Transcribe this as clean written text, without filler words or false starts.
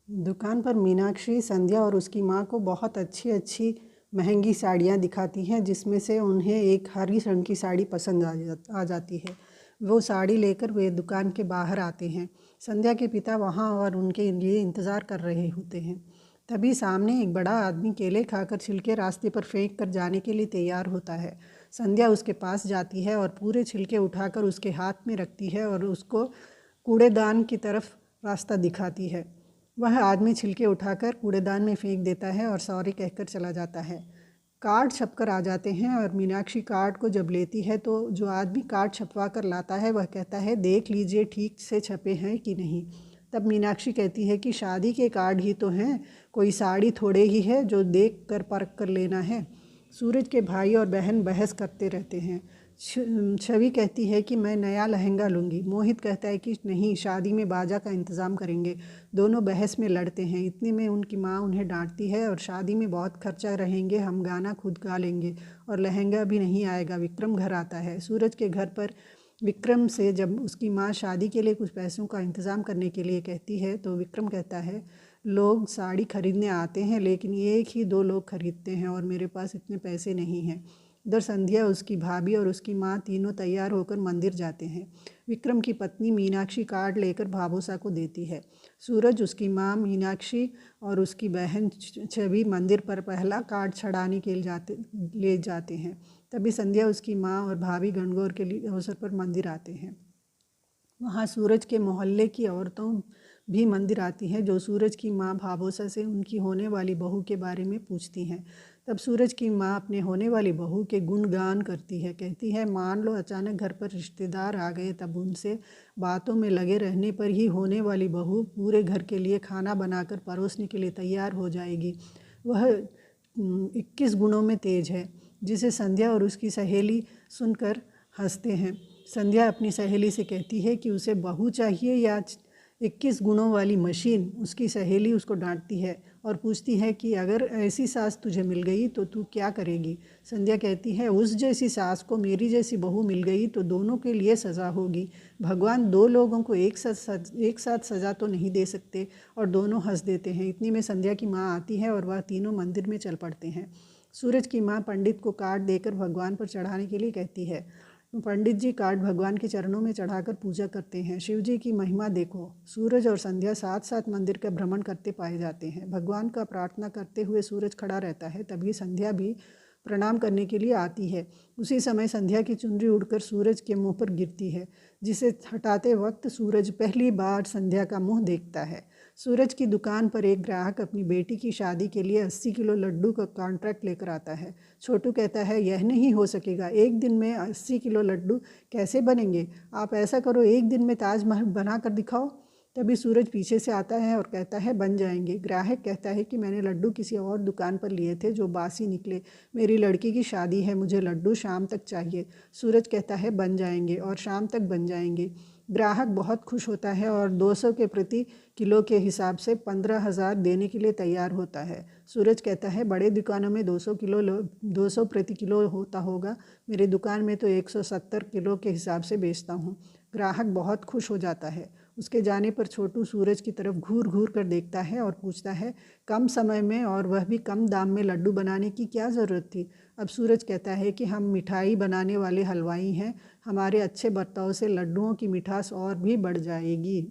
दुकान पर मीनाक्षी संध्या और उसकी माँ को बहुत अच्छी अच्छी महंगी साड़ियाँ दिखाती हैं, जिसमें से उन्हें एक हरी रंग की साड़ी पसंद आ जाती है। वो साड़ी लेकर वे दुकान के बाहर आते हैं। संध्या के पिता वहाँ और उनके लिए इंतज़ार कर रहे होते हैं। तभी सामने एक बड़ा आदमी केले खाकर छिलके रास्ते पर फेंक कर जाने के लिए तैयार होता है। संध्या उसके पास जाती है और पूरे छिलके उठाकर उसके हाथ में रखती है और उसको कूड़ेदान की तरफ रास्ता दिखाती है। वह आदमी छिलके उठाकर कूड़ेदान में फेंक देता है और सॉरी कहकर चला जाता है। कार्ड छपकर आ जाते हैं और मीनाक्षी कार्ड को जब लेती है तो जो आदमी कार्ड छपवा कर लाता है वह कहता है, देख लीजिए ठीक से छपे हैं कि नहीं। तब मीनाक्षी कहती है कि शादी के कार्ड ही तो हैं, कोई साड़ी थोड़े ही है जो देख कर परख कर लेना है। सूरज के भाई और बहन बहस करते रहते हैं। छवि कहती है कि मैं नया लहंगा लूँगी। मोहित कहता है कि नहीं, शादी में बाजा का इंतज़ाम करेंगे। दोनों बहस में लड़ते हैं। इतने में उनकी माँ उन्हें डांटती है और शादी में बहुत खर्चा रहेंगे, हम गाना खुद गा लेंगे और लहंगा भी नहीं आएगा। विक्रम घर आता है। सूरज के घर पर विक्रम से जब उसकी माँ शादी के लिए कुछ पैसों का इंतज़ाम करने के लिए कहती है तो विक्रम कहता है, लोग साड़ी खरीदने आते हैं लेकिन एक ही दो लोग खरीदते हैं और मेरे पास इतने पैसे नहीं हैं। उधर संध्या, उसकी भाभी और उसकी माँ तीनों तैयार होकर मंदिर जाते हैं। विक्रम की पत्नी मीनाक्षी कार्ड लेकर भाभोसा को देती है। सूरज, उसकी माँ मीनाक्षी और उसकी बहन छवि मंदिर पर पहला कार्ड चढ़ाने के ले जाते हैं। तभी संध्या, उसकी माँ और भाभी गणगौर के लिए अवसर पर मंदिर आते हैं। वहाँ सूरज के मोहल्ले की औरतों भी मंदिर आती हैं, जो सूरज की माँ भाभोसा से उनकी होने वाली बहू के बारे में पूछती हैं। तब सूरज की माँ अपने होने वाली बहू के गुणगान करती है। कहती है, मान लो अचानक घर पर रिश्तेदार आ गए, तब उनसे बातों में लगे रहने पर ही होने वाली बहू पूरे घर के लिए खाना बनाकर परोसने के लिए तैयार हो जाएगी। वह 21 गुणों में तेज है। जिसे संध्या और उसकी सहेली सुनकर हंसते हैं। संध्या अपनी सहेली से कहती है कि उसे बहू चाहिए या 21 गुणों वाली मशीन। उसकी सहेली उसको डांटती है और पूछती है कि अगर ऐसी सास तुझे मिल गई तो तू क्या करेगी। संध्या कहती है, उस जैसी सास को मेरी जैसी बहू मिल गई तो दोनों के लिए सज़ा होगी। भगवान दो लोगों को एक साथ सज़ा तो नहीं दे सकते। और दोनों हंस देते हैं। इतनी में संध्या की माँ आती है और वह तीनों मंदिर में चल पड़ते हैं। सूरज की माँ पंडित को कार्ड देकर भगवान पर चढ़ाने के लिए कहती है। पंडित जी कार्ड भगवान के चरणों में चढ़ाकर पूजा करते हैं। शिव जी की महिमा देखो। सूरज और संध्या साथ साथ मंदिर का भ्रमण करते पाए जाते हैं। भगवान का प्रार्थना करते हुए सूरज खड़ा रहता है। तभी संध्या भी प्रणाम करने के लिए आती है। उसी समय संध्या की चुनरी उड़कर सूरज के मुंह पर गिरती है, जिसे हटाते वक्त सूरज पहली बार संध्या का मुंह देखता है। सूरज की दुकान पर एक ग्राहक अपनी बेटी की शादी के लिए 80 किलो लड्डू का कॉन्ट्रैक्ट लेकर आता है। छोटू कहता है, यह नहीं हो सकेगा, एक दिन में 80 किलो लड्डू कैसे बनेंगे। आप ऐसा करो, एक दिन में ताजमहल बना कर दिखाओ। तभी सूरज पीछे से आता है और कहता है, बन जाएंगे। ग्राहक कहता है कि मैंने लड्डू किसी और दुकान पर लिए थे जो बासी निकले। मेरी लड़की की शादी है, मुझे लड्डू शाम तक चाहिए। सूरज कहता है, बन जाएंगे और शाम तक बन जाएंगे। ग्राहक बहुत खुश होता है और 200 के प्रति किलो के हिसाब से 15,000 देने के लिए तैयार होता है। सूरज कहता है, बड़े दुकानों में 200 प्रति किलो होता होगा, मेरी दुकान में तो 170 किलो के हिसाब से बेचता हूँ। ग्राहक बहुत खुश हो जाता है। उसके जाने पर छोटू सूरज की तरफ घूर घूर कर देखता है और पूछता है, कम समय में और वह भी कम दाम में लड्डू बनाने की क्या ज़रूरत थी। अब सूरज कहता है कि हम मिठाई बनाने वाले हलवाई हैं, हमारे अच्छे बर्ताव से लड्डुओं की मिठास और भी बढ़ जाएगी।